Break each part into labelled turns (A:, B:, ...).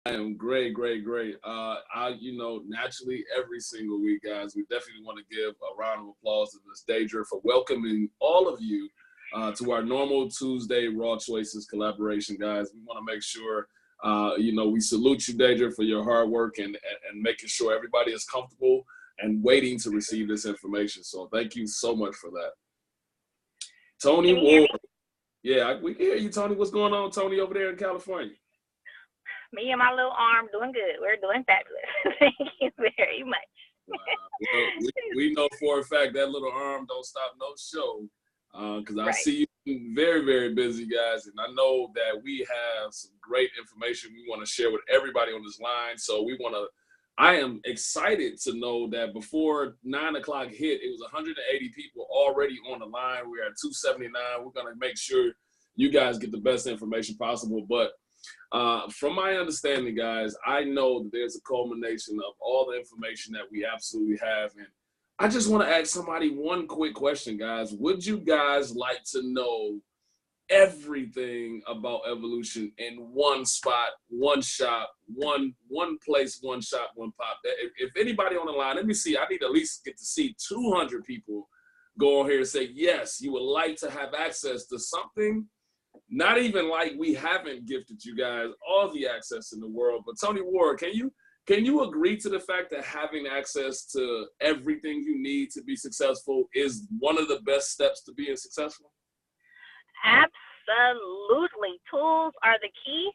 A: I am great, great, great. Naturally, every single week, guys, we definitely want to give a round of applause to Miss Deidre for welcoming all of you to our normal Tuesday Raw Choices collaboration, guys. We want to make sure, we salute you, Deidre, for your hard work and making sure everybody is comfortable and waiting to receive this information. So thank you so much for that. Tony Ward. Yeah, we can hear you, Tony. What's going on, Tony, over there in California?
B: Me and my little arm doing good. We're doing fabulous. Thank you very much.
A: Well, we know for a fact that little arm don't stop no show, because I see you very, very busy, guys, and I know that we have some great information we want to share with everybody on this line. So I am excited to know that before 9 o'clock hit, it was 180 people already on the line. We're at 279. We're going to make sure you guys get the best information possible. But from my understanding, guys, I know that there's a culmination of all the information that we absolutely have. And I just want to ask somebody one quick question, guys. Would you guys like to know everything about evolution in one spot, one shop, one place, one shop, one pop? If anybody on the line, let me see, I need at least get to see 200 people go on here and say, yes, you would like to have access to something. Not even like we haven't gifted you guys all the access in the world. But Tony Ward, can you agree to the fact that having access to everything you need to be successful is one of the best steps to being successful?
B: Absolutely. Tools are the key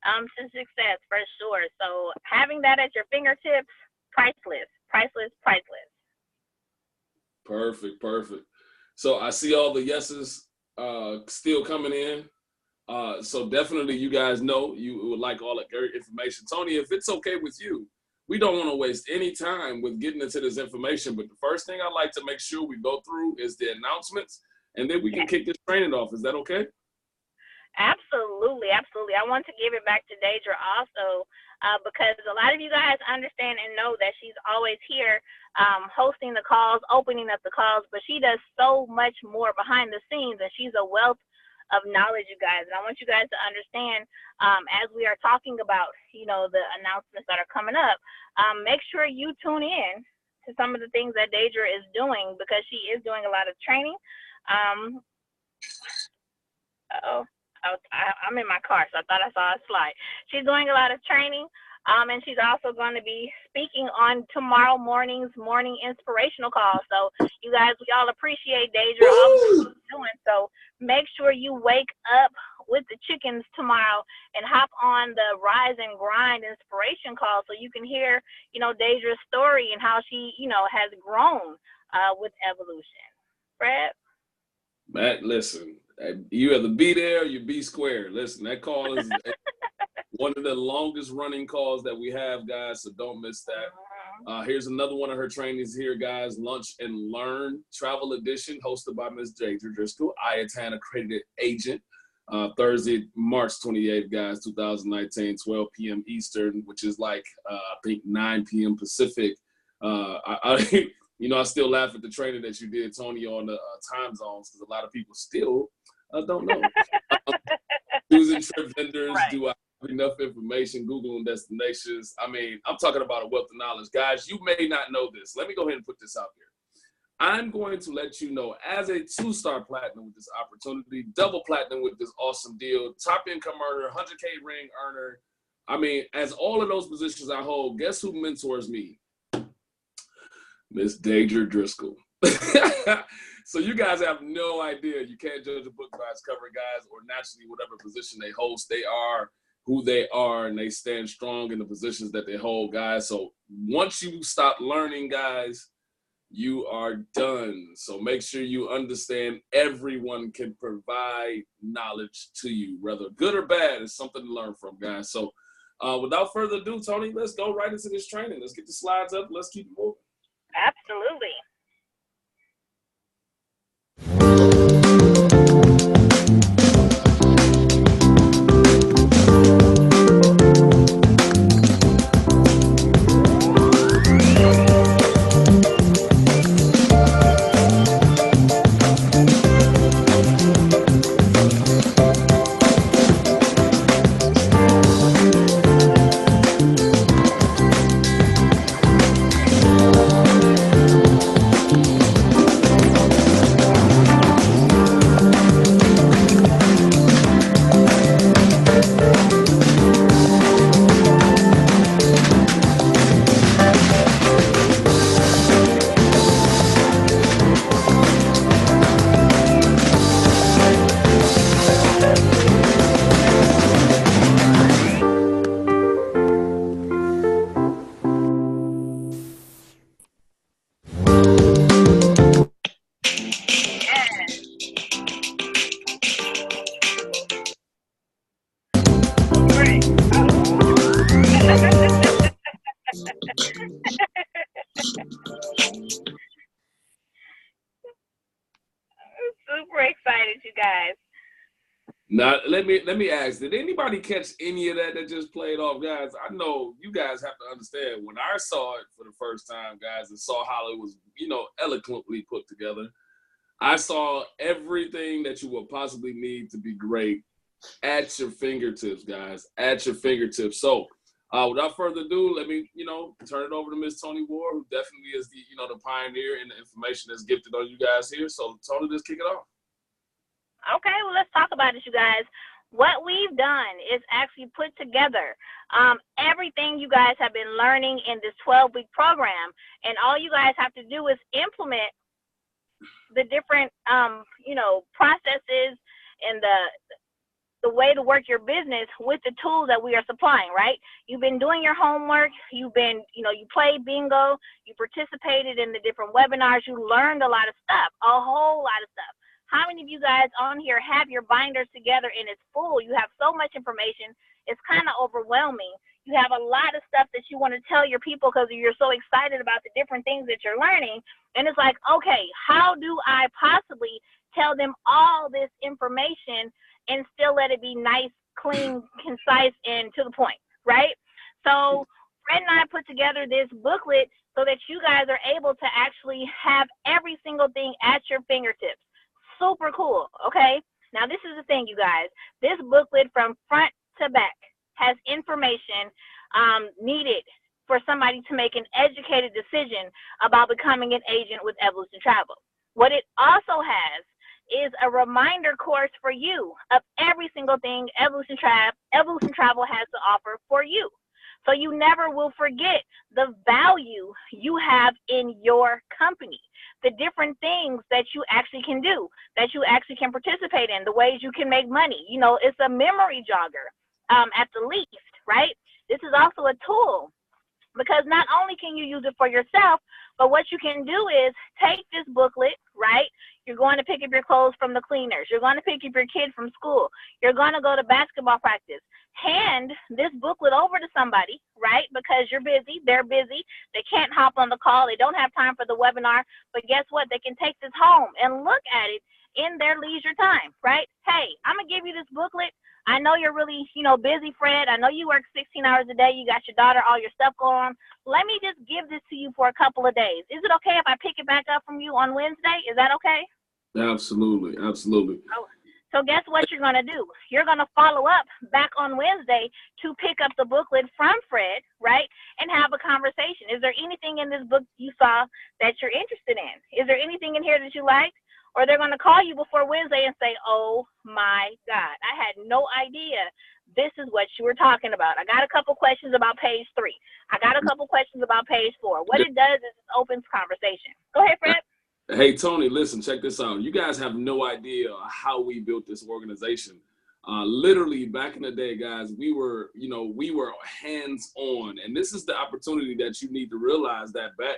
B: to success for sure. So having that at your fingertips, priceless, priceless, priceless.
A: Perfect, perfect. So I see all the yeses still coming in. So definitely you guys know you would like all the great information. Tony, if it's okay with you, we don't want to waste any time with getting into this information, but the first thing I'd like to make sure we go through is the announcements, and then we can kick this training off. Is that okay?
B: Absolutely, absolutely. I want to give it back to Deidre also, because a lot of you guys understand and know that she's always here hosting the calls, opening up the calls, but she does so much more behind the scenes, and she's a wealth of knowledge, you guys. And I want you guys to understand, as we are talking about, the announcements that are coming up, make sure you tune in to some of the things that Deidre is doing, because she is doing a lot of training. I'm in my car, so I thought I saw a slide. She's doing a lot of training, and she's also going to be speaking on tomorrow morning's morning inspirational call. So you guys, we all appreciate Deidre all doing. So make sure you wake up with the chickens tomorrow and hop on the Rise and Grind inspiration call so you can hear, Deidre's story and how she, has grown with evolution. Fred?
A: Matt, listen, you either be there or you be square. Listen, that call is one of the longest running calls that we have, guys, so don't miss that. Here's another one of her trainings here, guys, Lunch and Learn Travel Edition, hosted by Ms. Deidre Driscoll, IATAN accredited agent, Thursday, March 28th, guys, 2019, 12 p.m. Eastern, which is like, I think 9 p.m. Pacific. I still laugh at the training that you did, Tony, on the time zones, because a lot of people still don't know. Choosing trip vendors, do I have enough information, Googling destinations? I mean, I'm talking about a wealth of knowledge. Guys, you may not know this. Let me go ahead and put this out there. I'm going to let you know, as a 2-star platinum with this opportunity, double platinum with this awesome deal, top income earner, 100K ring earner. I mean, as all of those positions I hold, guess who mentors me? Miss Deidre Driscoll. So you guys have no idea. You can't judge a book by its cover, guys, or naturally whatever position they host. They are who they are, and they stand strong in the positions that they hold, guys. So once you stop learning, guys, you are done. So make sure you understand everyone can provide knowledge to you, whether good or bad. It's something to learn from, guys. So without further ado, Tony, let's go right into this training. Let's get the slides up. Let's keep it moving.
B: Absolutely. Super excited, you guys.
A: Now, let me ask, did anybody catch any of that just played off, guys? I know you guys have to understand, when I saw it for the first time, guys, and saw how it was, eloquently put together, I saw everything that you would possibly need to be great at your fingertips, guys, at your fingertips. So without further ado, let me, turn it over to Miss Tony Ward, who definitely is the pioneer in the information that's gifted on you guys here. So Tony, just kick it off.
B: Okay, well, let's talk about it, you guys. What we've done is actually put together everything you guys have been learning in this 12-week program, and all you guys have to do is implement the different, processes and the way to work your business with the tools that we are supplying, right? You've been doing your homework. You've been, you played bingo. You participated in the different webinars. You learned a lot of stuff, a whole lot of stuff. How many of you guys on here have your binders together and it's full? You have so much information. It's kind of overwhelming. You have a lot of stuff that you want to tell your people because you're so excited about the different things that you're learning. And it's like, okay, how do I possibly tell them all this information and still let it be nice, clean, concise, and to the point, right? So Fred and I put together this booklet so that you guys are able to actually have every single thing at your fingertips. Super cool, okay? Now, this is the thing, you guys. This booklet from front to back has information needed for somebody to make an educated decision about becoming an agent with Evolution Travel. What it also has is a reminder course for you of every single thing Evolution Travel has to offer for you. So you never will forget the value you have in your company, the different things that you actually can do, that you actually can participate in, the ways you can make money. It's a memory jogger at the least, right? This is also a tool because not only can you use it for yourself, but what you can do is take this booklet, right? You're going to pick up your clothes from the cleaners. You're going to pick up your kid from school. You're going to go to basketball practice. Hand this booklet over to somebody, right? Because you're busy, they're busy, they can't hop on the call, they don't have time for the webinar, but guess what? They can take this home and look at it in their leisure time, right? Hey, I'm going to give you this booklet. I know you're really, busy, Fred. I know you work 16 hours a day. You got your daughter, all your stuff going on. Let me just give this to you for a couple of days. Is it okay if I pick it back up from you on Wednesday? Is that okay?
A: Absolutely, absolutely.
B: Oh. So guess what you're going to do? You're going to follow up back on Wednesday to pick up the booklet from Fred, right, and have a conversation. Is there anything in this book you saw that you're interested in? Is there anything in here that you liked? Or they're going to call you before Wednesday and say, oh, my God, I had no idea this is what you were talking about. I got a couple questions about page 3. I got a couple questions about page 4. What it does is it opens conversation. Go ahead, Fred.
A: Hey, Tony, listen, check this out. You guys have no idea how we built this organization. Literally back in the day, guys, we were hands-on. And this is the opportunity that you need to realize that back,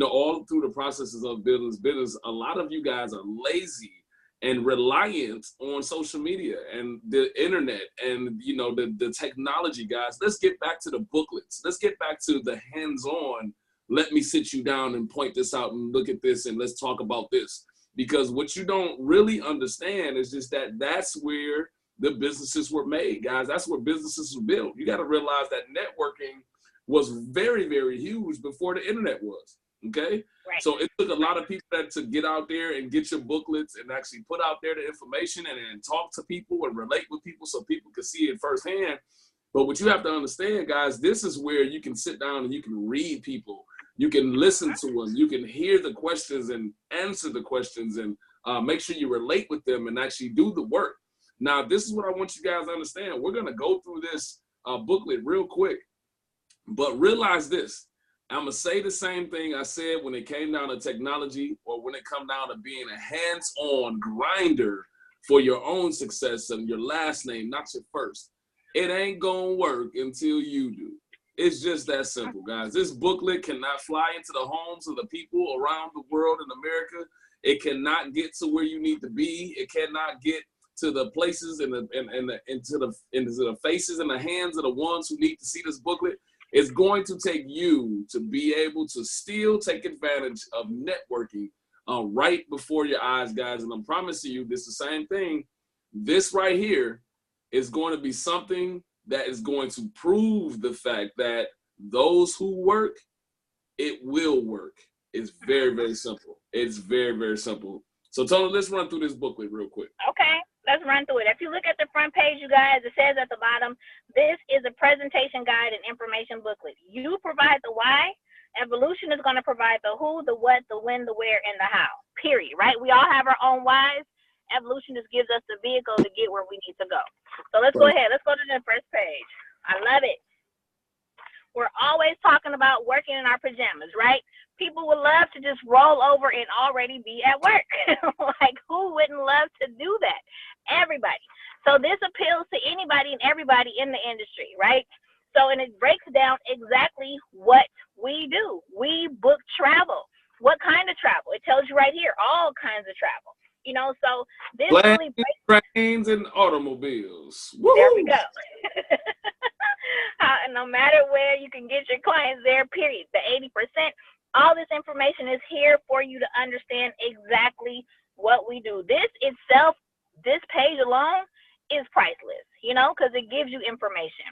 A: all through the processes of business, a lot of you guys are lazy and reliant on social media and the internet and, the technology, guys. Let's get back to the booklets. Let's get back to the hands-on. Let me sit you down and point this out and look at this and let's talk about this. Because what you don't really understand is just that that's where the businesses were made, guys. That's where businesses were built. You got to realize that networking was very, very huge before the internet was, okay?
B: Right.
A: So it took a lot of people to get out there and get your booklets and actually put out there the information and talk to people and relate with people so people could see it firsthand. But what you have to understand, guys, this is where you can sit down and you can read people. You can listen to them. You can hear the questions and answer the questions and make sure you relate with them and actually do the work. Now, this is what I want you guys to understand. We're going to go through this booklet real quick, but realize this. I'm going to say the same thing I said when it came down to technology or when it come down to being a hands-on grinder for your own success and your last name, not your first. It ain't going to work until you do. It's just that simple, guys. This booklet cannot fly into the homes of the people around the world in America. It cannot get to where you need to be. It cannot get to the places into the faces and the hands of the ones who need to see this booklet. It's going to take you to be able to still take advantage of networking right before your eyes, guys. And I'm promising you, this is the same thing. This right here is going to be something that is going to prove the fact that those who work, it will work. It's very, very simple. It's very, very simple. So, Tony, let's run through this booklet real quick.
B: Okay, let's run through it. If you look at the front page, you guys, it says at the bottom, this is a presentation guide and information booklet. You provide the why. Evolution is going to provide the who, the what, the when, the where, and the how, period, right? We all have our own whys. Evolution just gives us the vehicle to get where we need to go. So let's go ahead. Let's go to the first page. I love it. We're always talking about working in our pajamas, right? People would love to just roll over and already be at work. Like, who wouldn't love to do that? Everybody. So this appeals to anybody and everybody in the industry, right? So, and it breaks down exactly what we do. We book travel. What kind of travel? It tells you right here, all kinds of travel. You know, so this really breaks
A: trains and automobiles.
B: There we go. No matter where, you can get your clients there, period. The 80%, all this information is here for you to understand exactly what we do. This itself, this page alone is priceless, you know, because it gives you information.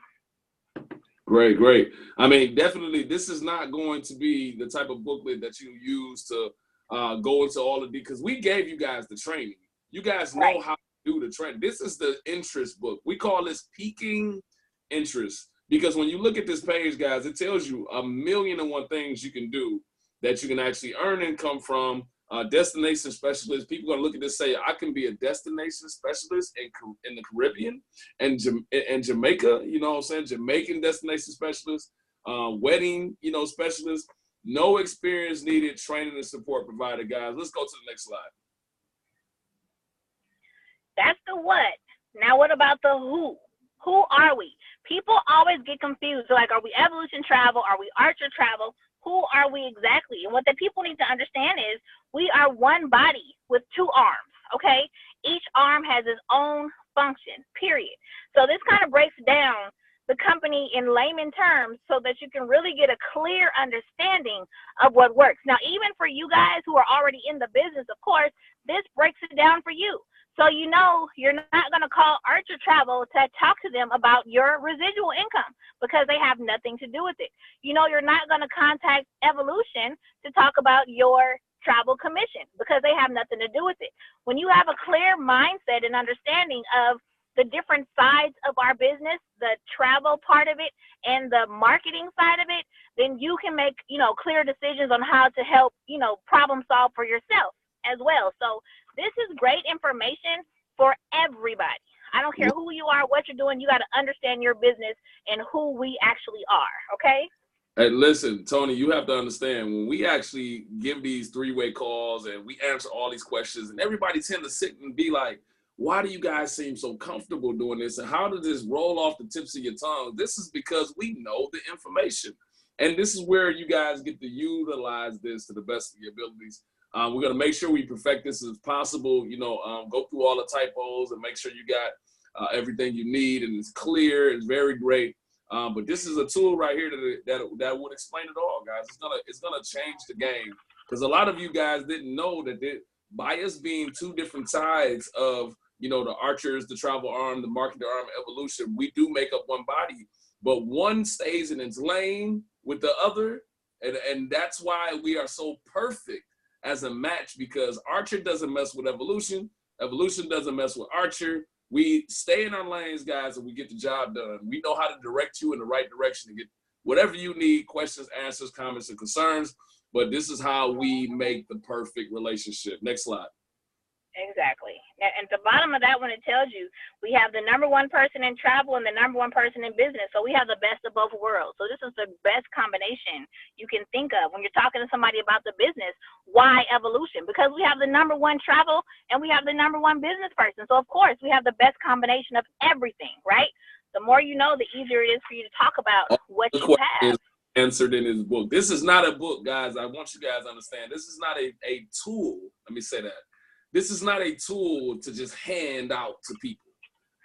A: Great, great. I mean, definitely, this is not going to be the type of booklet that you use to go into all of the, because we gave you guys the training. You guys know how to do the training. This is the interest book. We call this peaking interest, because when you look at this page, guys, it tells you 1,000,001 things you can do that you can actually earn income from. Destination specialist. People are going to look at this and say, I can be a destination specialist in the Caribbean and Jamaica, you know what I'm saying? Jamaican destination specialist, wedding, you know, specialist. No experience needed, training and support provided, guys. Let's go to the next slide.
B: That's the what. Now what about the who? Who are we? People always get confused. Like, are we Evolution Travel? Are we Archer Travel? Who are we exactly? And what the people need to understand is we are one body with two arms, okay? Each arm has its own function, period. So this kind of breaks down the company in layman terms so that you can really get a clear understanding of what works. Now, even for you guys who are already in the business, of course, this breaks it down for you. So you know you're not going to call Archer Travel to talk to them about your residual income because they have nothing to do with it. You know you're not going to contact Evolution to talk about your travel commission because they have nothing to do with it. When you have a clear mindset and understanding of the different sides of our business, the travel part of it and the marketing side of it, then you can make, you know, clear decisions on how to help, you know, problem solve for yourself as well. So this is great information for everybody. I don't care who you are, what you're doing, you got to understand your business and who we actually are, okay?
A: Hey, listen, Tony, you have to understand, when we actually give these three-way calls and we answer all these questions, and everybody tend to sit and be like, why do you guys seem so comfortable doing this? And how does this roll off the tips of your tongue? This is because we know the information. And this is where you guys get to utilize this to the best of your abilities. We're going to make sure we perfect this as possible, you know, go through all the typos and make sure you got everything you need and it's clear. It's very great. But this is a tool right here that would explain it all, guys. It's gonna change the game, because a lot of you guys didn't know that by us being two different sides of, you know, the Archers, the travel arm, the marketing arm, Evolution, we do make up one body, but one stays in its lane with the other, and that's why we are so perfect as a match, because Archer doesn't mess with Evolution, Evolution doesn't mess with Archer. We stay in our lanes, guys, and we get the job done. We know how to direct you in the right direction to get whatever you need, questions, answers, comments, and concerns. But this is how we make the perfect relationship. Next slide.
B: Exactly. And at the bottom of that one, it tells you we have the #1 person in travel and the #1 person in business. So we have the best of both worlds. So this is the best combination you can think of when you're talking to somebody about the business. Why Evolution? Because we have the #1 travel and we have the #1 business person. So of course we have the best combination of everything, right? The more you know, the easier it is for you to talk about what you have.
A: Answered in his book. This is not a book, guys. I want you guys to understand. This is not a tool. Let me say that. This is not a tool to just hand out to people.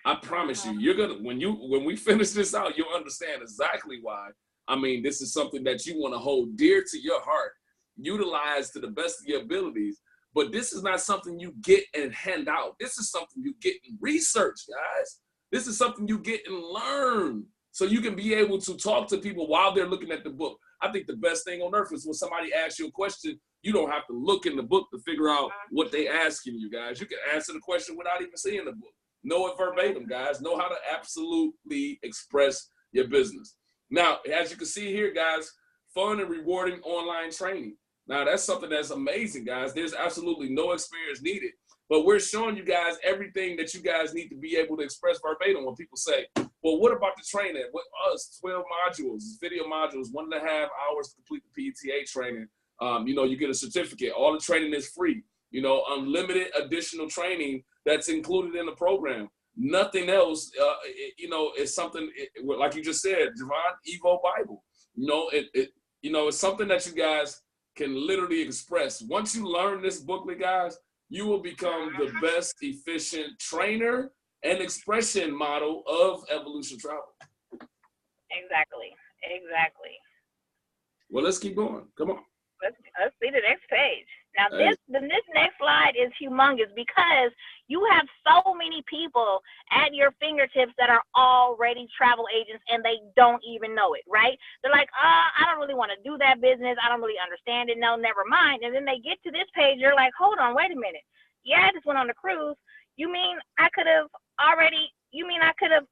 A: I promise you, you're gonna when we finish this out, you'll understand exactly why I mean, this is something that you want to hold dear to your heart, utilize to the best of your abilities. But this is not something you get and hand out. This is something you get and research, guys. This is something you get and learn, so you can be able to talk to people while they're looking at the book. I think the best thing on earth is when somebody asks you a question, you don't have to look in the book to figure out what they asking you, guys. You can answer the question without even seeing the book. Know it verbatim, guys. Know how to absolutely express your business. Now, as you can see here, guys, fun and rewarding online training. Now, that's something that's amazing, guys. There's absolutely no experience needed. But we're showing you guys everything that you guys need to be able to express verbatim. When people say, well, what about the training? What us? 12 modules, video modules, 1.5 hours to complete the PTA training. You know, you get a certificate. All the training is free. You know, unlimited additional training that's included in the program. Nothing else, you know, is something, like you just said, Javon, Evo Bible. You know, you know, it's something that you guys can literally express. Once you learn this booklet, guys, you will become the best efficient trainer and expression model of evolution travel.
B: Exactly. Exactly.
A: Well, let's keep going. Come on.
B: Let's see the next page. Now, this next slide is humongous because you have so many people at your fingertips that are already travel agents and they don't even know it, right? They're like, I don't really want to do that business. I don't really understand it. No, never mind. And then they get to this page. You're like, hold on, wait a minute. Yeah, I just went on the cruise. You mean I could have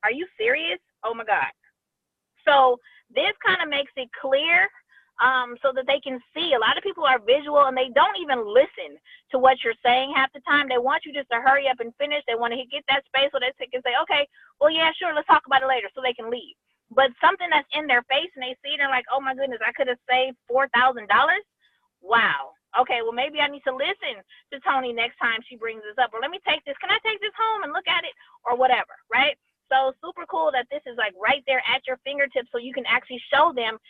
B: are you serious? Oh my God. So this kind of makes it clear so that they can see. A lot of people are visual and they don't even listen to what you're saying half the time. They want you just to hurry up and finish. They want to get that space so they can say, okay, well, yeah, sure, let's talk about it later, so they can leave. But something that's in their face and they see it and like, oh my goodness, I could have saved $4,000. Wow. Okay, well, maybe I need to listen to Tony next time she brings this up. Or let me take this. Can I take this home and look at it? Or whatever, right? So super cool that this is like right there at your fingertips so you can actually show them.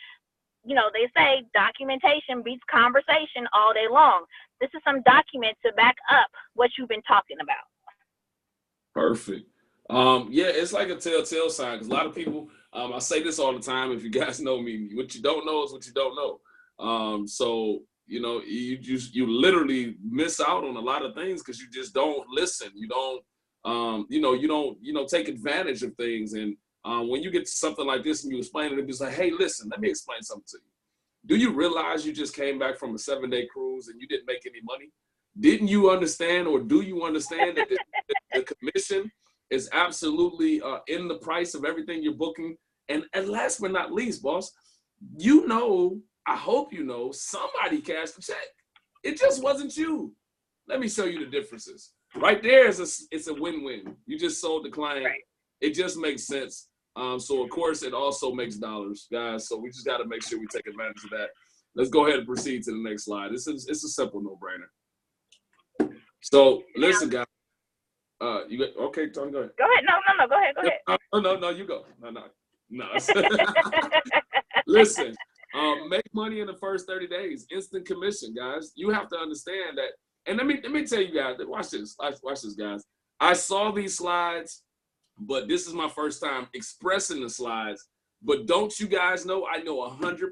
B: You know, they say documentation beats conversation all day long. This is some document to back up what you've been talking about.
A: Perfect. Yeah, it's like a telltale sign because a lot of people, I say this all the time. If you guys know me, what you don't know is what you don't know. So, you know, you literally miss out on a lot of things because you just don't listen. You don't, you don't take advantage of things. And when you get to something like this and you explain it, it's like, hey, listen, let me explain something to you. Do you realize you just came back from a 7-day cruise and you didn't make any money? Didn't you understand, or do you understand that the commission is absolutely in the price of everything you're booking? And last but not least, boss, you know, I hope you know, somebody cashed the check. It just wasn't you. Let me show you the differences. Right there it's a win-win. You just sold the client. Right. It just makes sense. So of course it also makes dollars, guys. So we just got to make sure we take advantage of that. Let's go ahead and proceed to the next slide. It's a simple no-brainer. So listen, guys. You got okay, Tony? Go ahead.
B: Go ahead. No. Go ahead.
A: No. You go. No. Listen. Make money in the first 30 days. Instant commission, guys. You have to understand that. And let me tell you guys. Watch this. Watch this, guys. I saw these slides, but this is my first time expressing the slides. But don't you guys know, I know 100%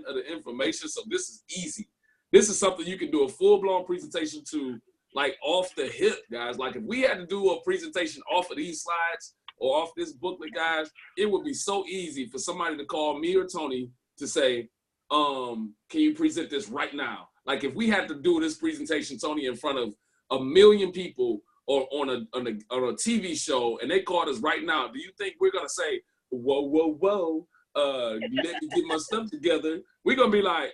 A: of the information, so this is easy. This is something you can do a full-blown presentation to, like off the hip, guys. Like if we had to do a presentation off of these slides or off this booklet, guys, it would be so easy for somebody to call me or Tony to say, can you present this right now? Like if we had to do this presentation, Tony, in front of 1 million people or on a TV show, and they called us right now, do you think we're gonna say, whoa, let me get my stuff together? We're gonna be like,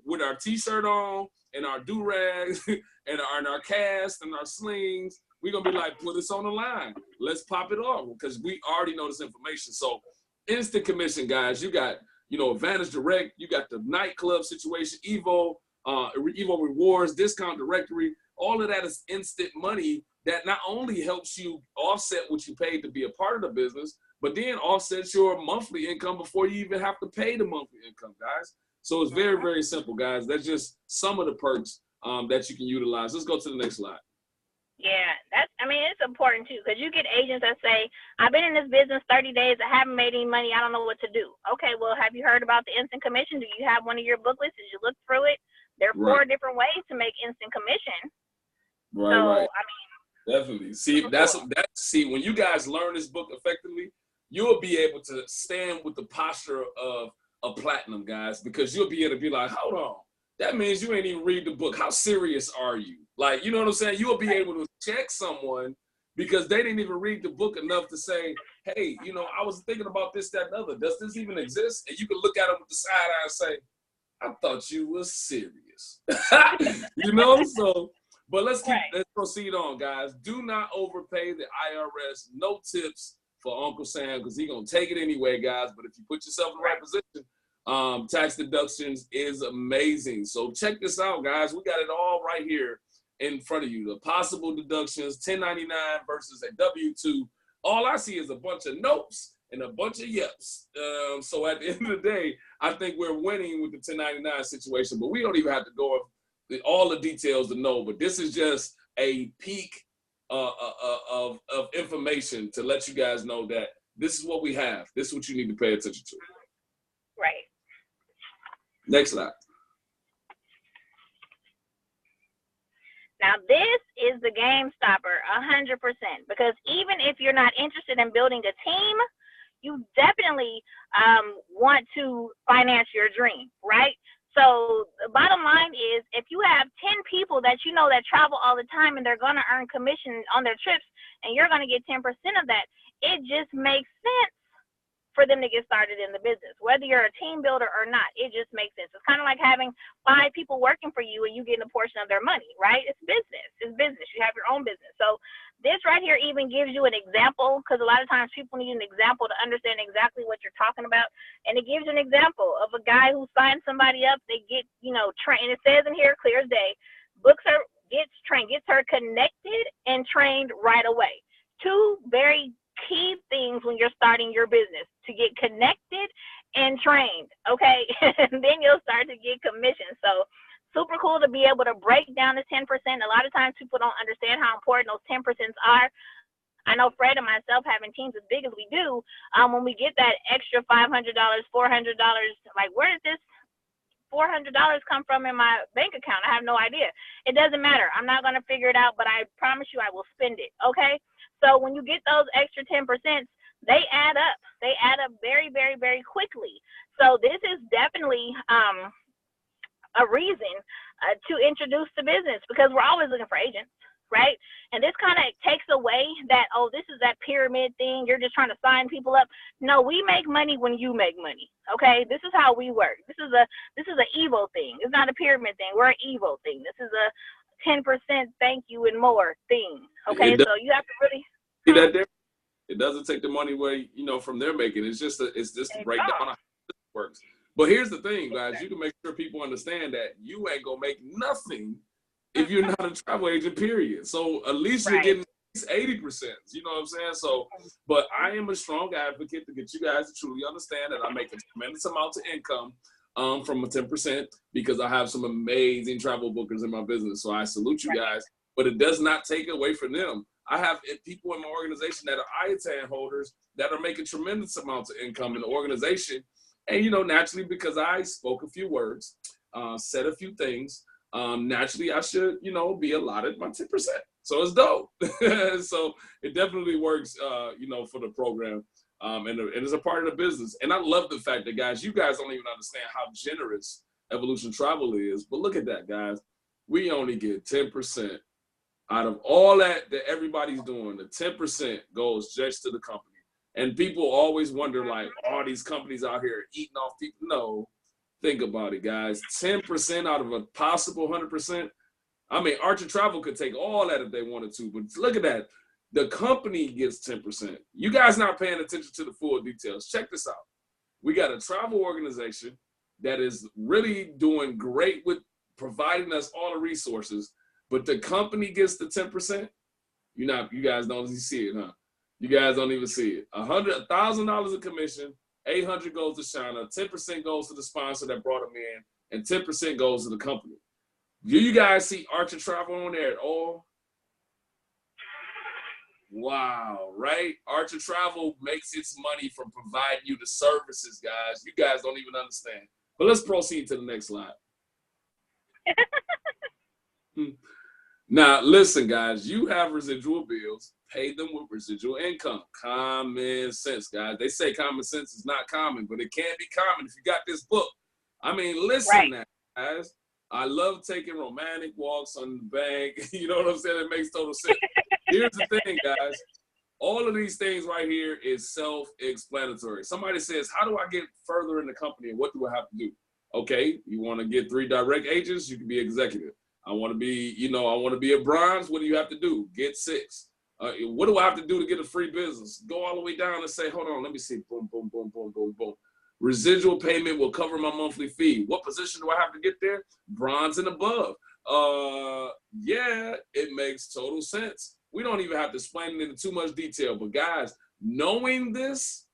A: with our t-shirt on and our do-rags and our cast and our slings, we're gonna be like, put us on the line. Let's pop it off because we already know this information. So instant commission, guys. You got, Advantage Direct, you got the nightclub situation, Evo Rewards, discount directory. All of that is instant money that not only helps you offset what you paid to be a part of the business, but then offsets your monthly income before you even have to pay the monthly income, guys. So it's very, very simple, guys. That's just some of the perks that you can utilize. Let's go to the next slide.
B: Yeah, I mean, it's important too, because you get agents that say, I've been in this business 30 days, I haven't made any money, I don't know what to do. Okay, well, have you heard about the instant commission? Do you have one of your booklets? Did you look through it? There are 4 different ways to make instant commission.
A: Right,
B: so,
A: right.
B: I mean,
A: Definitely. See, see, when you guys learn this book effectively, you'll be able to stand with the posture of a platinum, guys, because you'll be able to be like, hold on, that means you ain't even read the book. How serious are you? Like, you know what I'm saying? You'll be able to check someone because they didn't even read the book enough to say, hey, you know, I was thinking about this, that, and other. Does this even exist? And you can look at them with the side eye and say, I thought you was serious. You know? So, but let's proceed on, guys. Do not overpay the IRS. No tips for Uncle Sam because he's gonna take it anyway, guys. But if you put yourself in the right position, tax deductions is amazing. So check this out, guys. We got it all right here in front of you. The possible deductions, 1099 versus a W-2. All I see is a bunch of notes and a bunch of yeps. So at the end of the day, I think we're winning with the 1099 situation, but we don't even have to go all the details to know. But this is just a peek of information to let you guys know that this is what we have. This is what you need to pay attention to.
B: Right.
A: Next slide.
B: Now, this is the game stopper, 100%, because even if you're not interested in building a team, you definitely want to finance your dream, right? So the bottom line is, if you have 10 people that you know that travel all the time and they're going to earn commission on their trips and you're going to get 10% of that, it just makes sense for them to get started in the business. Whether you're a team builder or not, it just makes sense. It's kind of like having 5 people working for you and you getting a portion of their money, right? It's business. It's business. You have your own business. So this right here even gives you an example, because a lot of times people need an example to understand exactly what you're talking about. And it gives you an example of a guy who signed somebody up. They get, you know, trained. It says in here, clear as day, gets her connected and trained right away. 2 very key things when you're starting your business: to get connected and trained, okay? And then you'll start to get commission. So super cool to be able to break down the 10%. A lot of times people don't understand how important those 10% are. I know Fred and myself, having teams as big as we do, when we get that extra $500, $400, like, where does this $400 come from in my bank account? I have no idea. It doesn't matter. I'm not going to figure it out, but I promise you I will spend it, okay? So when you get those extra 10%, they add up. They add up very, very, very quickly. So this is definitely a reason to introduce the business, because we're always looking for agents, right? And this kind of takes away that, oh, this is that pyramid thing. You're just trying to sign people up. No, we make money when you make money, okay? This is how we work. This is a evil thing. It's not a pyramid thing. We're an evil thing. This is a 10% thank you and more thing, okay? So you have to really
A: see that there. It doesn't take the money away, you know, from their making. It's just to break down how it works. But here's the thing, guys. You can make sure people understand that you ain't gonna make nothing if you're not a travel agent, period. So at least you're getting 80%. You know what I'm saying? So, but I am a strong advocate to get you guys to truly understand that I make a tremendous amount of income from a 10%, because I have some amazing travel bookers in my business. So I salute you guys, but it does not take away from them. I have people in my organization that are IATAN holders that are making tremendous amounts of income in the organization. And, you know, naturally, because I spoke a few words, said a few things, naturally I should, you know, be allotted my 10%. So it's dope. So it definitely works, you know, for the program. And it's a part of the business. And I love the fact that, guys, you guys don't even understand how generous Evolution Travel is. But look at that, guys. We only get 10%. Out of all that everybody's doing, the 10% goes just to the company. And people always wonder, like, all these companies out here eating off people. No, think about it, guys. 10% out of a possible 100%. I mean, Archer Travel could take all that if they wanted to, but look at that. The company gets 10%. You guys not paying attention to the full details. Check this out. We got a travel organization that is really doing great with providing us all the resources, but the company gets the 10%. You guys don't even see it, huh? You guys don't even see it. $1,000 of commission, $800 goes to Shana, 10% goes to the sponsor that brought them in, and 10% goes to the company. Do you guys see Archer Travel on there at all? Wow, right? Archer Travel makes its money from providing you the services, guys. You guys don't even understand. But let's proceed to the next slide. Now, listen, guys, you have residual bills, pay them with residual income. Common sense, guys. They say common sense is not common, but it can be common if you got this book. I mean, listen, now, guys. I love taking romantic walks on the bank. You know what I'm saying? It makes total sense. Here's the thing, guys. All of these things right here is self-explanatory. Somebody says, how do I get further in the company and what do I have to do? Okay, you want to get 3 direct agents, you can be executive. I want to be, I want to be a bronze. What do you have to do? Get 6. What do I have to do to get a free business? Go all the way down and say, hold on, let me see. Boom, boom, boom, boom, boom, boom. Residual payment will cover my monthly fee. What position do I have to get there? Bronze and above. Yeah, it makes total sense. We don't even have to explain it in too much detail. But guys, knowing this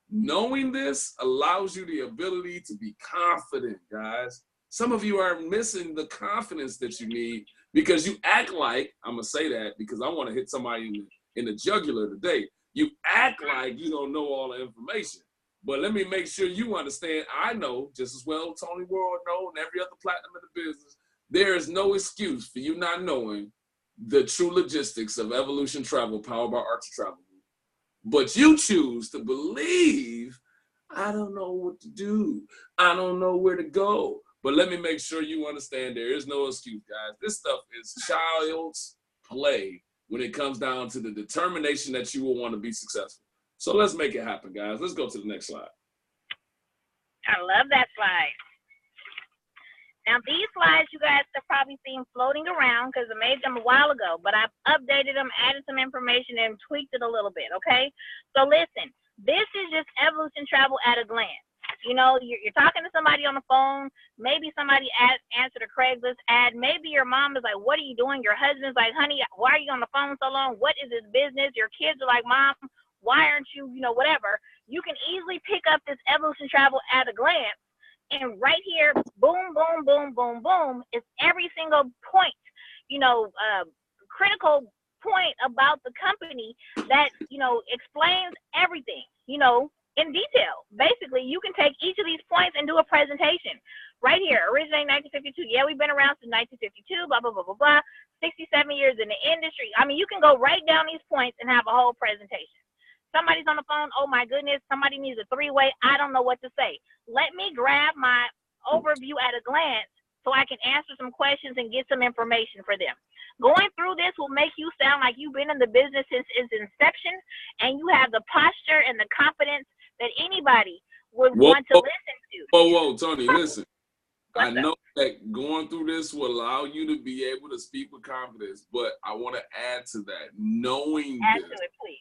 A: allows you the ability to be confident, guys. Some of you are missing the confidence that you need because you act like, I'm going to say that because I want to hit somebody in the jugular today. You act like you don't know all the information. But let me make sure you understand, I know just as well Tony Ward knows and every other platinum in the business, there is no excuse for you not knowing the true logistics of Evolution Travel powered by Archer Travel. But you choose to believe, I don't know what to do. I don't know where to go. But let me make sure you understand there is no excuse, guys. This stuff is child's play when it comes down to the determination that you will want to be successful. So let's make it happen, guys. Let's go to the next slide.
B: I love that slide. Now, these slides you guys have probably seen floating around because I made them a while ago, but I've updated them, added some information, and tweaked it a little bit, okay? So listen, this is just Evolution Travel at a glance. You know, you're talking to somebody on the phone. Maybe somebody answered a Craigslist ad. Maybe your mom is like, what are you doing? Your husband's like, honey, why are you on the phone so long? What is this business? Your kids are like, mom, why aren't you, whatever. You can easily pick up this Evolution Travel at a glance. And right here, boom, boom, boom, boom, boom, is every single point, critical point about the company that, explains everything, in detail. Basically, you can take each of these points and do a presentation. Right here, originating 1952. Yeah, we've been around since 1952, blah, blah, blah, blah, blah. 67 years in the industry. I mean, you can go right down these points and have a whole presentation. Somebody's on the phone, oh my goodness, somebody needs a 3-way, I don't know what to say. Let me grab my overview at a glance so I can answer some questions and get some information for them. Going through this will make you sound like you've been in the business since its inception and you have the posture and the confidence that anybody would want to listen to.
A: Whoa, Tony, listen. I know that going through this will allow you to be able to speak with confidence, but I want to add to that, knowing
B: this. Add to it, please.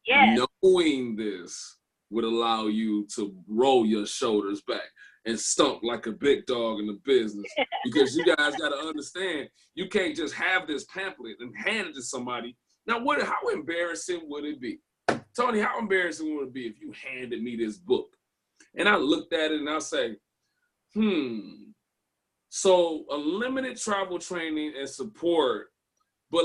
B: Yes.
A: Knowing this would allow you to roll your shoulders back and stomp like a big dog in the business. Because you guys got to understand, you can't just have this pamphlet and hand it to somebody. Now, how embarrassing would it be? Tony, how embarrassing would it be if you handed me this book? And I looked at it and I say, so unlimited travel training and support, but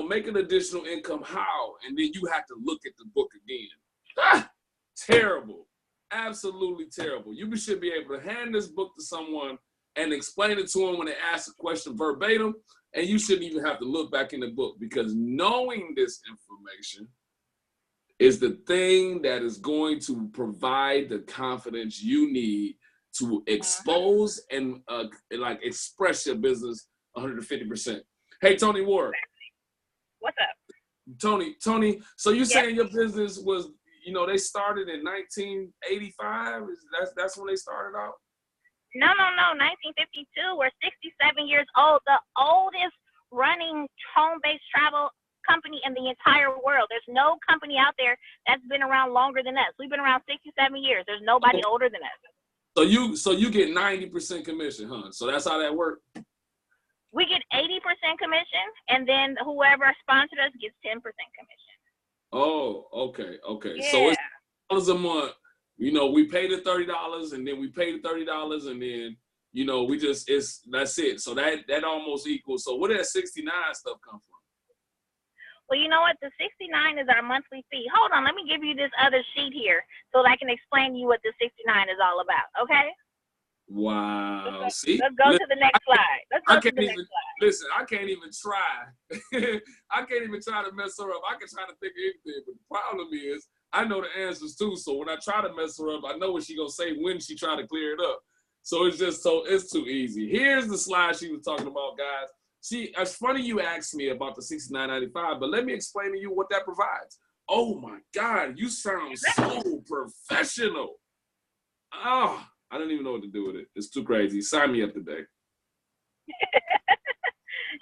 A: making additional income, how? And then you have to look at the book again. Terrible. Absolutely terrible. You should be able to hand this book to someone and explain it to them when they ask a question verbatim, and you shouldn't even have to look back in the book, because knowing this information is the thing that is going to provide the confidence you need to expose and express your business 150%. Hey, Tony Ward.
B: What's up?
A: Tony, so you saying your business was, they started in 1985? That's when they started out?
B: No, 1952. We're 67 years old. The oldest running home-based travel company in the entire world. There's no company out there that's been around longer than us. We've been around 67 years. There's nobody older than us.
A: So you get 90% commission, huh? So that's how that works?
B: We get 80% commission, and then whoever sponsored us gets 10% commission.
A: Oh, okay.
B: Yeah.
A: So it's $30 a month. We pay the $30, and then we pay the $30, and then we just that's it. So that almost equals. So where did that 69 stuff come from?
B: Well, you know what? The $69 is our monthly fee. Hold on, let me give you this other sheet here so that I can explain to you what the $69 is all about. Okay?
A: Wow. See,
B: Let's go to the next slide. Let's go
A: I
B: to
A: can't
B: the
A: even
B: next slide.
A: listen. I can't even try. I can't even try to mess her up. I can try to think of anything, but the problem is I know the answers too. So when I try to mess her up, I know what she gonna say when she try to clear it up. So it's too easy. Here's the slide she was talking about, guys. See, it's funny you asked me about the $69.95, but let me explain to you what that provides. Oh my God, you sound so professional. Oh, I don't even know what to do with it. It's too crazy. Sign me up today.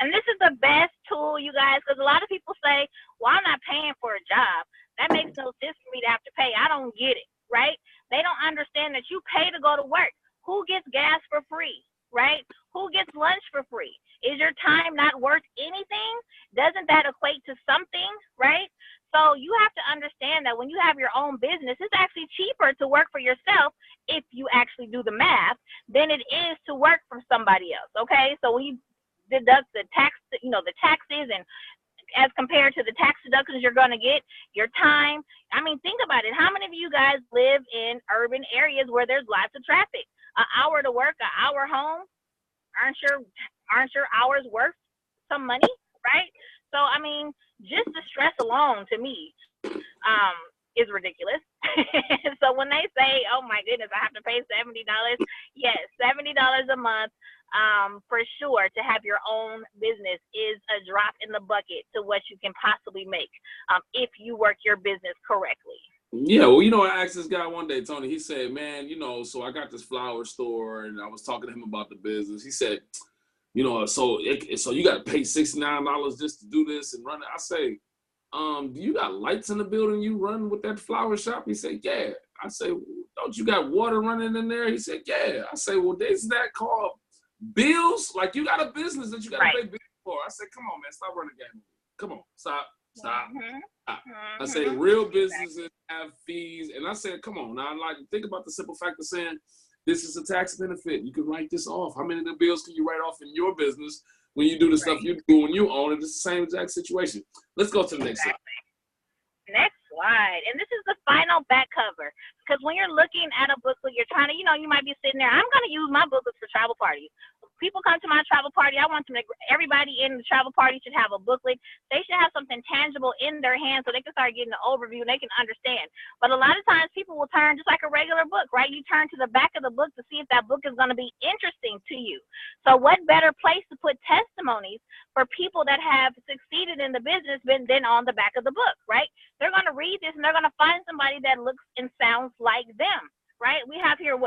B: And this is the best tool, you guys, because a lot of people say, well, I'm not paying for a job. That makes no sense for me to have to pay. I don't get it, right? They don't understand that you pay to go to work. Who gets gas for free, right? Who gets lunch for free? Is your time not worth anything? Doesn't that equate to something, right? So you have to understand that when you have your own business, it's actually cheaper to work for yourself if you actually do the math than it is to work for somebody else, okay? So when you deduct the tax, the taxes, and as compared to the tax deductions you're going to get, your time. I mean, think about it. How many of you guys live in urban areas where there's lots of traffic? An hour to work, an hour home. Aren't your hours worth some money, right? So, I mean, just the stress alone to me is ridiculous. So when they say, oh my goodness, I have to pay $70, yes, $70 a month. For sure, to have your own business is a drop in the bucket to what you can possibly make if you work your business correctly.
A: Yeah, well, I asked this guy one day, Tony. He said, man, so I got this flower store, and I was talking to him about the business. He said, so you got to pay $69 just to do this and run it. I say, do you got lights in the building you run with that flower shop? He said, yeah. I say, don't you got water running in there? He said, yeah. I say, well, isn't that called bills? Like, you got a business that you got to pay bills for. I said, come on, man, stop running the game. Come on, stop.
B: Mm-hmm.
A: I say real businesses have fees, and I said, come on, now, like, think about the simple fact of saying this is a tax benefit. You can write this off. How many of the bills can you write off in your business when you do the stuff you do when you own it? It's the same exact situation. Let's go to the next slide.
B: Next slide. And this is the final back cover. Because when you're looking at a booklet, you're trying to, you might be sitting there, I'm going to use my booklets for travel parties. People come to my travel party. I want them to, everybody in the travel party should have a booklet. They should have something tangible in their hands so they can start getting an overview and they can understand. But a lot of times people will turn just like a regular book, right? You turn to the back of the book to see if that book is going to be interesting to you. So what better place to put testimonies for people that have succeeded in the business than on the back of the book, right? They're going to read this and they're going to find somebody that looks and sounds like them, right? We have here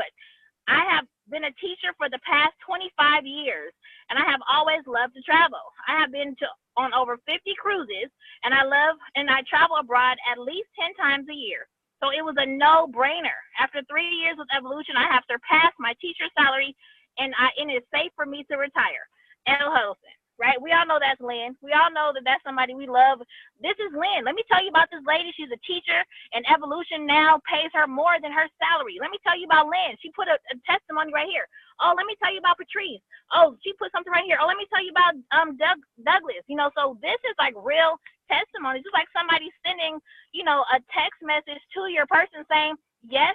B: I have been a teacher for the past 25 years, and I have always loved to travel. I have been on over 50 cruises, and I travel abroad at least 10 times a year. So it was a no-brainer. After 3 years with Evolution, I have surpassed my teacher salary, and it is safe for me to retire. L. Huddleston. Right? We all know that's Lynn. We all know that that's somebody we love. This is Lynn. Let me tell you about this lady. She's a teacher, and Evolution now pays her more than her salary. Let me tell you about Lynn. She put a testimony right here. Oh, let me tell you about Patrice. Oh, she put something right here. Oh, let me tell you about Douglas. So this is like real testimony. Just like somebody sending, a text message to your person saying, yes,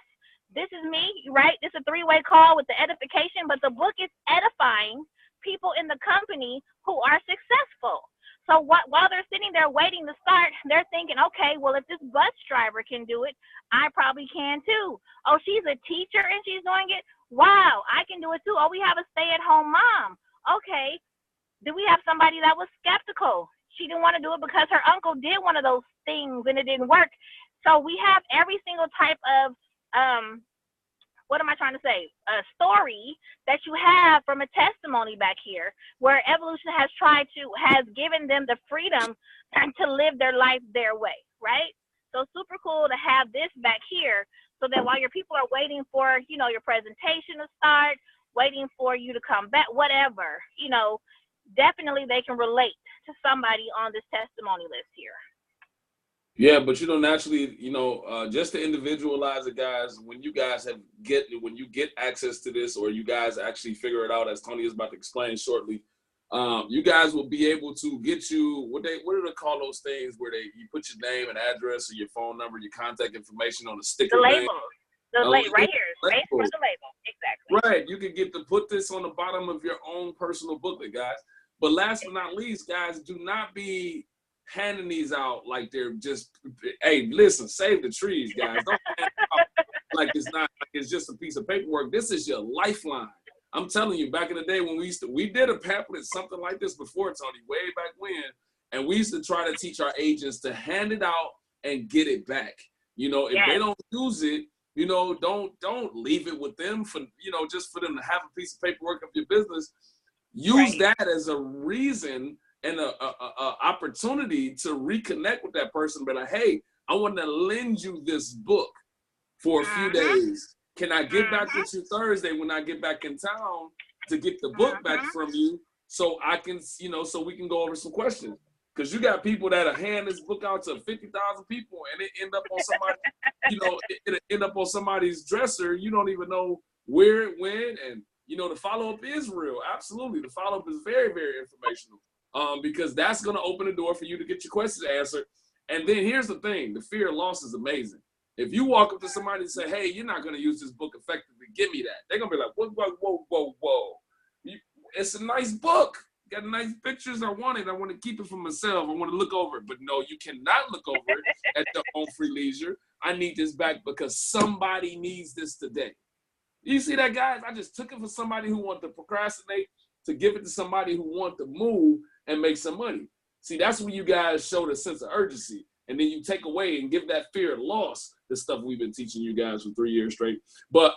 B: this is me, right? It's a three-way call with the edification, but the book is edifying people in the company who are successful. So while they're sitting there waiting to start, they're thinking, okay, well, if this bus driver can do it, I probably can too. Oh, she's a teacher and she's doing it. Wow, I can do it too. Oh, we have a stay-at-home mom. Okay, do we have somebody that was skeptical? She didn't want to do it because her uncle did one of those things and it didn't work. So we have every single type of a story that you have from a testimony back here where Evolution has given them the freedom to live their life their way, right? So super cool to have this back here so that while your people are waiting for, your presentation to start, waiting for you to come back, whatever, definitely they can relate to somebody on this testimony list here.
A: Yeah, but naturally, just to individualize it, guys, when you get access to this, or you guys actually figure it out, as Tony is about to explain shortly, You guys will be able to get you what do they call those things where you put your name and address or your phone number, your contact information on a sticker.
B: The label. Right here, based on the label. Exactly.
A: Right. You can get to put this on the bottom of your own personal booklet, guys. But last but not least, guys, do not be handing these out like they're just, hey, listen, save the trees, guys. Don't hand it out like it's just a piece of paperwork. This is your lifeline. I'm telling you, back in the day when we did a pamphlet, something like this before, Tony, way back when, and we used to try to teach our agents to hand it out and get it back. If they don't use it, don't leave it with them for, just for them to have a piece of paperwork of your business. Use that as a reason and a opportunity to reconnect with that person. But hey, I want to lend you this book for a few days. Can I get back with you Thursday when I get back in town to get the book back from you so I can, so we can go over some questions? Because you got people that'll hand this book out to 50,000 people and it end up on somebody, it'll end up on somebody's dresser. You don't even know where it went. And, the follow-up is real. Absolutely. The follow-up is very, very informational because that's going to open the door for you to get your questions answered. And then here's the thing. The fear of loss is amazing. If you walk up to somebody and say, hey, you're not going to use this book effectively, give me that. They're going to be like, whoa. It's a nice book. Got nice pictures. I want it. I want to keep it for myself. I want to look over it. But no, you cannot look over it at your own free leisure. I need this back because somebody needs this today. You see that, guys? I just took it for somebody who wanted to procrastinate to give it to somebody who wanted to move and make some money. See, that's when you guys show the sense of urgency. And then you take away and give that fear of loss, the stuff we've been teaching you guys for 3 years straight. But,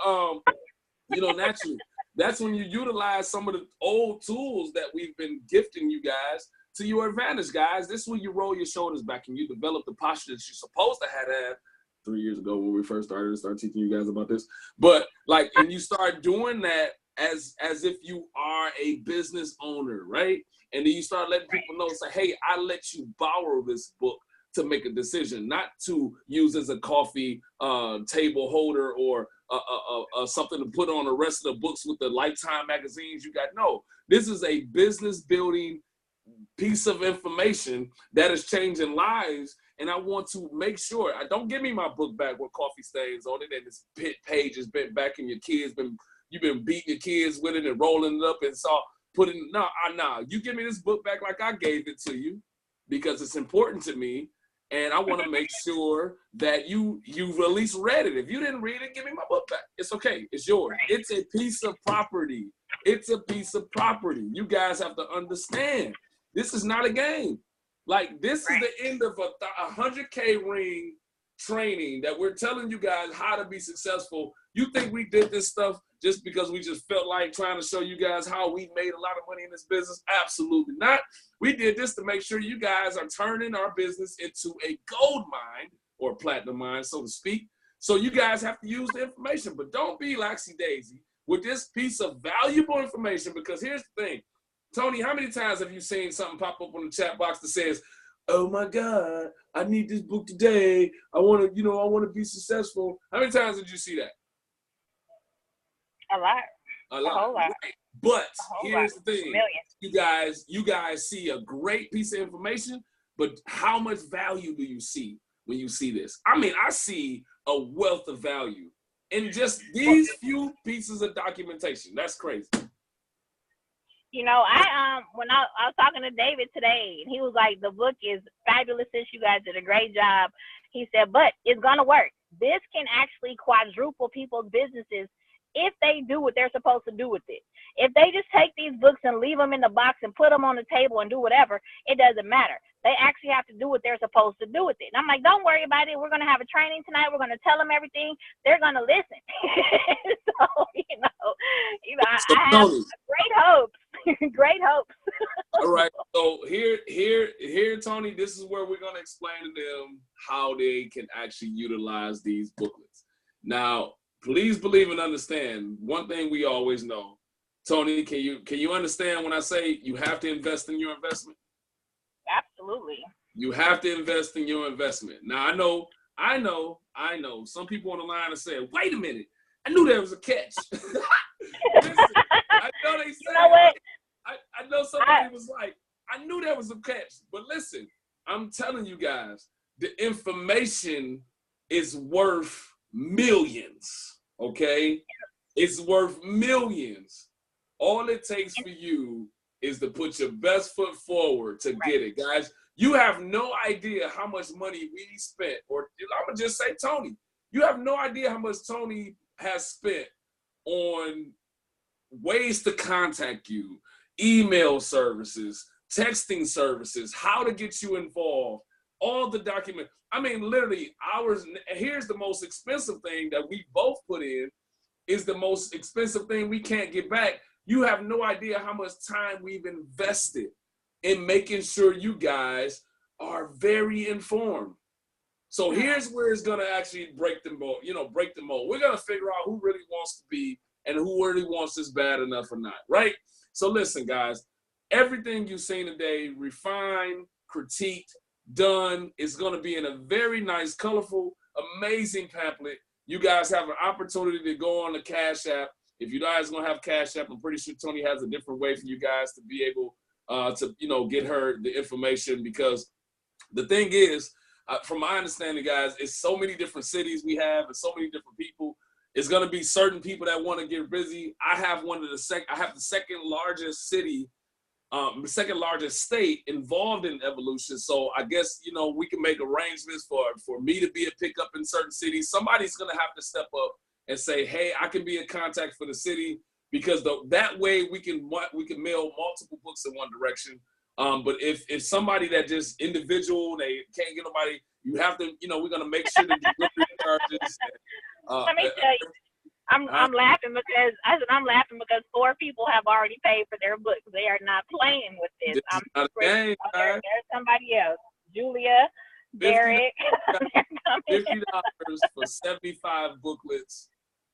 A: naturally, that's when you utilize some of the old tools that we've been gifting you guys to your advantage, guys. This is when you roll your shoulders back and you develop the posture that you're supposed to have 3 years ago when we first started teaching you guys about this. But and you start doing that as if you are a business owner, right? And then you start letting people know, say, hey, I let you borrow this book to make a decision, not to use as a coffee table holder or something to put on the rest of the books with the Lifetime magazines you got. No, this is a business building piece of information that is changing lives. And I want to make sure, don't give me my book back with coffee stains on it and this page is bent back and you've been beating your kids with it and rolling it up and you give me this book back like I gave it to you because it's important to me. And I want to make sure that you've at least read it. If you didn't read it, give me my book back. It's okay. It's yours. It's a piece of property. It's a piece of property. You guys have to understand. This is not a game. Like, this is the end of a 100K ring training that we're telling you guys how to be successful. You think we did this stuff just because we just felt like trying to show you guys how we made a lot of money in this business? Absolutely not. We did this to make sure you guys are turning our business into a gold mine or platinum mine, so to speak. So you guys have to use the information, but don't be laxy-daisy with this piece of valuable information, because here's the thing. Tony, how many times have you seen something pop up on the chat box that says, oh my God, I need this book today. I want to be successful. How many times did you see that?
B: A lot.
A: A lot.
B: A whole lot.
A: Right. But here's the thing.
B: Millions.
A: You guys see a great piece of information, but how much value do you see when you see this? I mean, I see a wealth of value in just these few pieces of documentation. That's crazy.
B: When I was talking to David today, and he was like, the book is fabulous, sis. You guys did a great job. He said, but it's going to work. This can actually quadruple people's businesses if they do what they're supposed to do with it. If they just take these books and leave them in the box and put them on the table and do whatever, it doesn't matter. They actually have to do what they're supposed to do with it. And I'm like, don't worry about it. We're going to have a training tonight. We're going to tell them everything. They're going to listen. So, I have great hopes. Great hopes.
A: All right. So here, Tony, this is where we're going to explain to them how they can actually utilize these booklets. Now, please believe and understand one thing we always know. Tony, can you understand when I say you have to invest in your investment?
B: Absolutely. You
A: have to invest in your investment. Now, I know. Some people on the line are saying, wait a minute, I knew there was a catch. Listen, I know they say,
B: you know what?
A: I know somebody was like, I knew there was a catch. But listen, I'm telling you guys, the information is worth millions, okay? It's worth millions. All it takes for you is to put your best foot forward to get it, guys. You have no idea how much money we spent, or I'm gonna just say Tony. You have no idea how much Tony has spent on ways to contact you, email services, texting services, how to get you involved, all the document. I mean, literally hours. Here's the most expensive thing that we both put in is the most expensive thing we can't get back. You have no idea how much time we've invested in making sure you guys are very informed. So here's where it's gonna actually break the mold. Break the mold. We're gonna figure out who really wants to be and who really wants this bad enough or not, right? So listen, guys, everything you've seen today, refined, critiqued, done, is gonna be in a very nice, colorful, amazing pamphlet. You guys have an opportunity to go on the Cash App. If you guys gonna have Cash App, I'm pretty sure Tony has a different way for you guys to be able to get her the information, because the thing is, from my understanding, guys, it's so many different cities we have and so many different people. It's gonna be certain people that want to get busy. I have the second largest city, second largest state involved in evolution. So I guess we can make arrangements for me to be a pickup in certain cities. Somebody's gonna have to step up and say, hey, I can be a contact for the city, because that way we can mail multiple books in one direction. But if somebody that just individual, they can't get nobody, you have to, we're gonna make sure the delivery charges.
B: Let me tell you, I'm laughing because 4 people have already paid for their books. They are not playing with this. There's somebody else, Julia, Derek.
A: $50 for 75 booklets.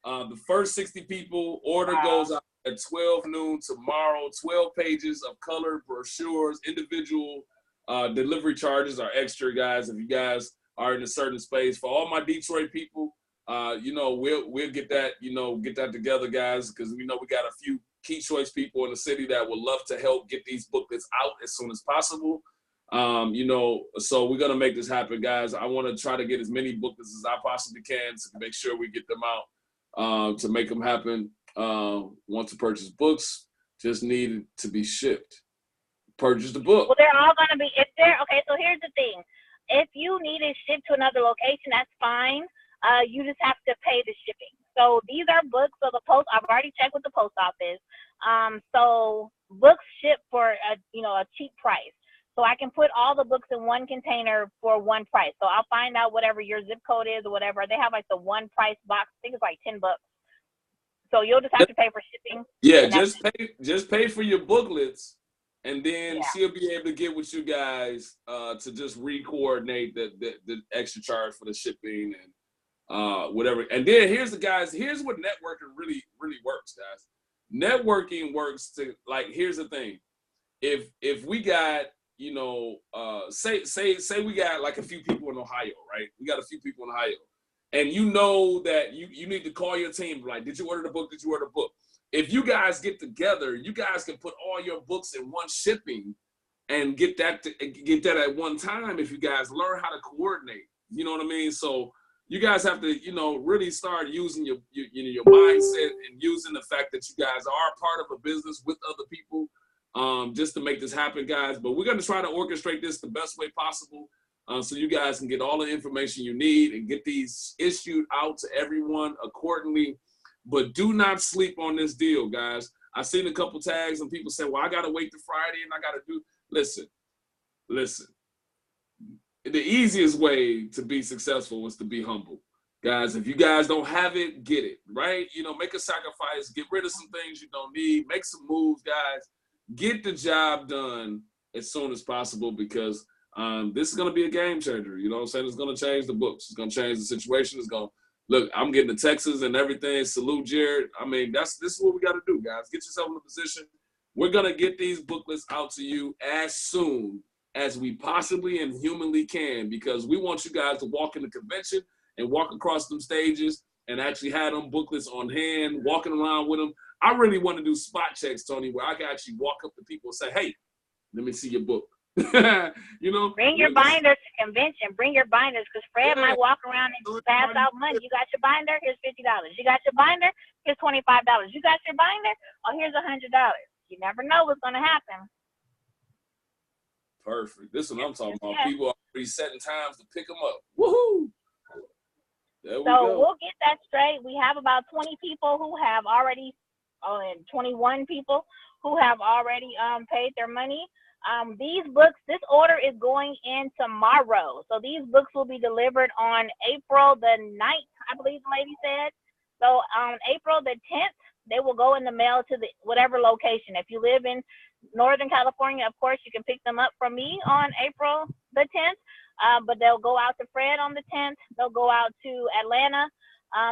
A: The first 60 people, order goes out at 12 noon tomorrow. 12 pages of color brochures. Individual delivery charges are extra, guys. If you guys are in a certain space, for all my Detroit people, we'll get that together, guys, because we know we got a few key choice people in the city that would love to help get these booklets out as soon as possible. So we're gonna make this happen, guys. I want to try to get as many booklets as I possibly can to make sure we get them out. To make them happen. Want to purchase books, just needed to be shipped. Purchase the book.
B: Well, they're all going to be, okay, so here's the thing. If you need it shipped to another location, that's fine. You just have to pay the shipping. So these are books. So I've already checked with the post office. So books ship for a cheap price. So I can put all the books in one container for one price. So I'll find out whatever your zip code is or whatever. They have like the one price box. I think it's like $10. So you'll just have to pay for shipping.
A: Yeah, just pay for your booklets, and then she'll be able to get with you guys to just re-coordinate the extra charge for the shipping and whatever. And then here's what networking really, really works, guys. Networking works to, like, here's the thing. If we got say we got like a few people in Ohio, right? We got a few people in Ohio, and that you need to call your team. Like, did you order the book? Did you order the book? If you guys get together, you guys can put all your books in one shipping and get that at one time. If you guys learn how to coordinate, you know what I mean. So you guys have to really start using your mindset and using the fact that you guys are part of a business with other people. Just to make this happen, guys. But we're going to try to orchestrate this the best way possible, so you guys can get all the information you need and get these issued out to everyone accordingly. But do not sleep on this deal, guys. I've seen a couple tags and people say, well, I got to wait till Friday and I got to do. Listen. The easiest way to be successful is to be humble. Guys, if you guys don't have it, get it, right? Make a sacrifice, get rid of some things you don't need, make some moves, guys. Get the job done as soon as possible, because this is going to be a game changer. You know what I'm saying? It's going to change the books. It's going to change the situation. It's going to, look, I'm getting to Texas and everything. Salute, Jared. I mean, this is what we got to do, guys. Get yourself in a position. We're going to get these booklets out to you as soon as we possibly and humanly can, because we want you guys to walk in the convention and walk across them stages and actually have them booklets on hand, walking around with them. I really want to do spot checks, Tony, where I can actually walk up to people and say, hey, Let me see your book. You know,
B: bring your binders to convention. Bring your binders, because Fred might walk around and pass out money. You got your binder? Here's $50. You got your binder? Here's $25. You got your binder? Oh, here's $100. You never know what's gonna happen.
A: Perfect. This is what I'm talking about. People are already setting times to pick them up. Woohoo!
B: So we'll get that straight. We have about 20 people who have already, and 21 people who have already paid their money. These books, this order is going in tomorrow. So these books will be delivered on April the 9th, I believe the lady said. So on April the 10th, they will go in the mail to the whatever location. If you live in Northern California, of course, you can pick them up from me on April the 10th. But they'll go out to Fred on the 10th. They'll go out to Atlanta.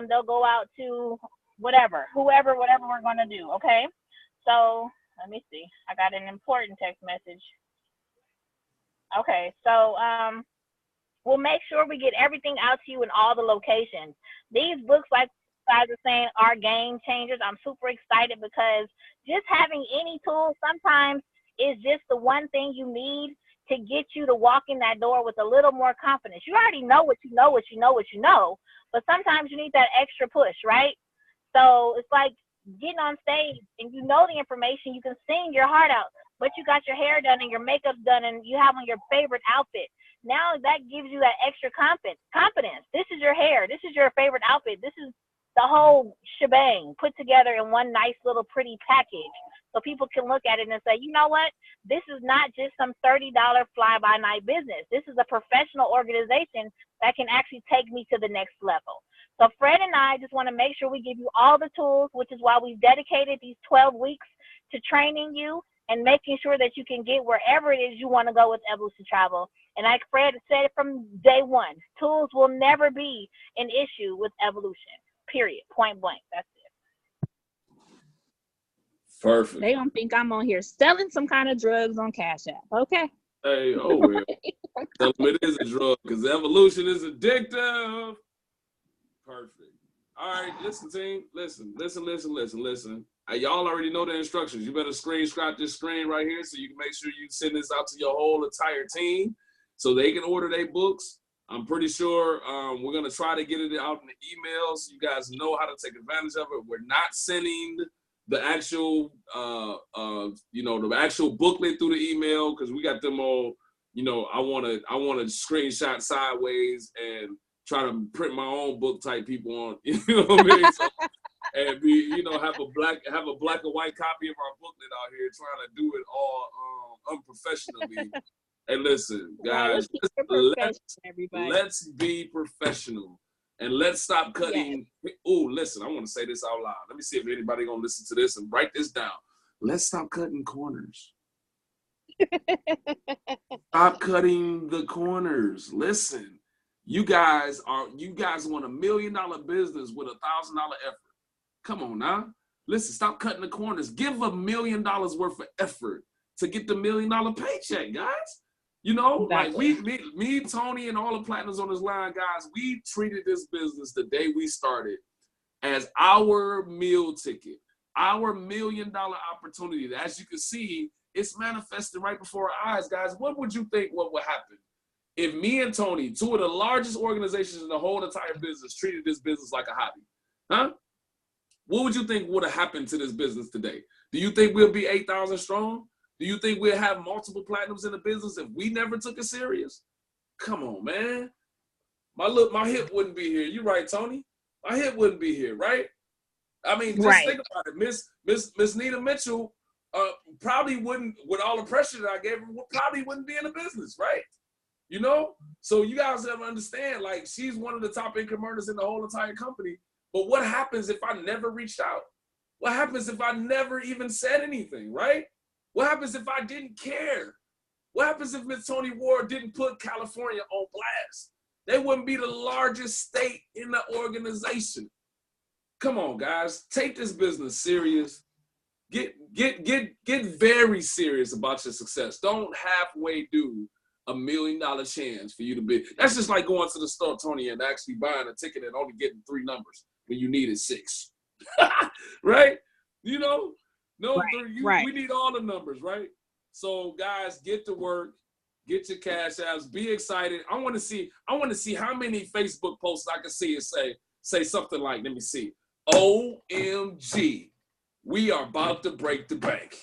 B: They'll go out to whatever we're going to do, okay? So let me see. I got an important text message. Okay, so we'll make sure we get everything out to you in all the locations. These books, like guys are saying, are game changers. I'm super excited because just having any tool sometimes is just the one thing you need to get you to walk in that door with a little more confidence. You already know what you know, but sometimes you need that extra push, right? So it's like getting on stage and you know the information, you can sing your heart out, but you got your hair done and your makeup done and you have on your favorite outfit. Now that gives you that extra confidence. This is your hair. This is your favorite outfit. This is the whole shebang put together in one nice little pretty package. So people can look at it and say, you know what? This is not just some $30 fly-by-night business. This is a professional organization that can actually take me to the next level. So Fred and I just want to make sure we give you all the tools, which is why we've dedicated these 12 weeks to training you and making sure that you can get wherever it is you want to go with Evolution Travel. And like Fred said it from day one, tools will never be an issue with Evolution, period, point blank. That's it.
A: Perfect.
C: They don't think I'm on here selling some kind of drugs on Cash App, okay?
A: Hey, well. Tell them it is a drug because evolution is addictive. Perfect. All right, listen, team. Listen. Y'all already know the instructions. You better screenshot this screen right here so you can make sure you send this out to your whole entire team so they can order their books. I'm pretty sure we're going to try to get it out in the emails. You guys know how to take advantage of it. We're not sending the actual, the actual booklet through the email because we got them all. I want to screenshot sideways and try to print my own book type people on. You know what I mean? So, and be, have a black and white copy of our booklet out here trying to do it all unprofessionally. And listen, guys, let's be professional. And let's stop cutting. Yes. Oh, listen, I want to say this out loud. Let me see if anybody going to listen to this and write this down. Let's stop cutting corners. Stop cutting the corners. Listen, you guys want $1 million business with $1,000 effort. Come on now. Listen, stop cutting the corners. Give $1 million worth of effort to get the $1 million paycheck, guys. Exactly. Like me, Tony, and all the platinums on this line, guys, we treated this business the day we started as our meal ticket, our $1 million opportunity. As you can see, it's manifesting right before our eyes, guys. What would you think what would happen if me and Tony, two of the largest organizations in the whole entire business, treated this business like a hobby? Huh? What would you think would have happened to this business today? Do you think we'll be 8,000 strong? Do you think we'll have multiple platinums in the business if we never took it serious? Come on, man. My hip wouldn't be here. You're right, Tony. My hip wouldn't be here, right? I mean, just think about it. Miss Nita Mitchell probably wouldn't, with all the pressure that I gave her, probably wouldn't be in the business, right? So you guys have to understand, like, she's one of the top income earners in the whole entire company. But what happens if I never reached out? What happens if I never even said anything, right? What happens if I didn't care? What happens if Miss Tony Ward didn't put California on blast? They wouldn't be the largest state in the organization. Come on, guys. Take this business serious. Get very serious about your success. Don't halfway do $1 million chance for you to be. That's just like going to the store, Tony, and actually buying a ticket and only getting 3 numbers when you needed 6. Right? No, right. We need all the numbers, right? So guys, get to work, get your cash apps, be excited. I want to see how many Facebook posts I can see and say something like, let me see, OMG, we are about to break the bank.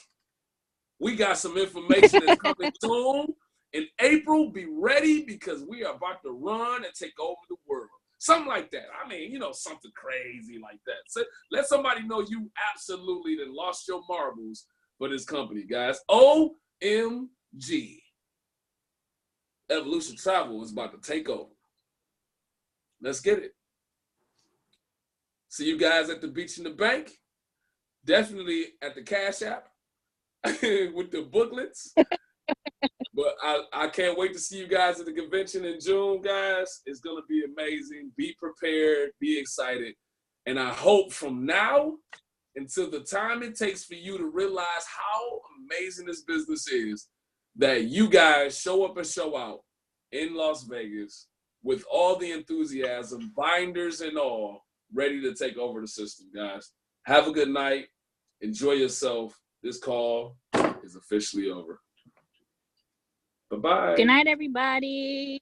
A: We got some information that's coming soon. In April, be ready because we are about to run and take over the world. Something like that. I mean, you know, something crazy like that. So let somebody know you absolutely done lost your marbles for this company, guys. OMG. Evolution Travel is about to take over. Let's get it. See you guys at the beach in the bank. Definitely at the Cash App with the booklets. But I can't wait to see you guys at the convention in June, guys. It's going to be amazing. Be prepared. Be excited. And I hope from now until the time it takes for you to realize how amazing this business is, that you guys show up and show out in Las Vegas with all the enthusiasm, binders and all, ready to take over the system, guys. Have a good night. Enjoy yourself. This call is officially over. Bye-bye.
C: Good night, everybody.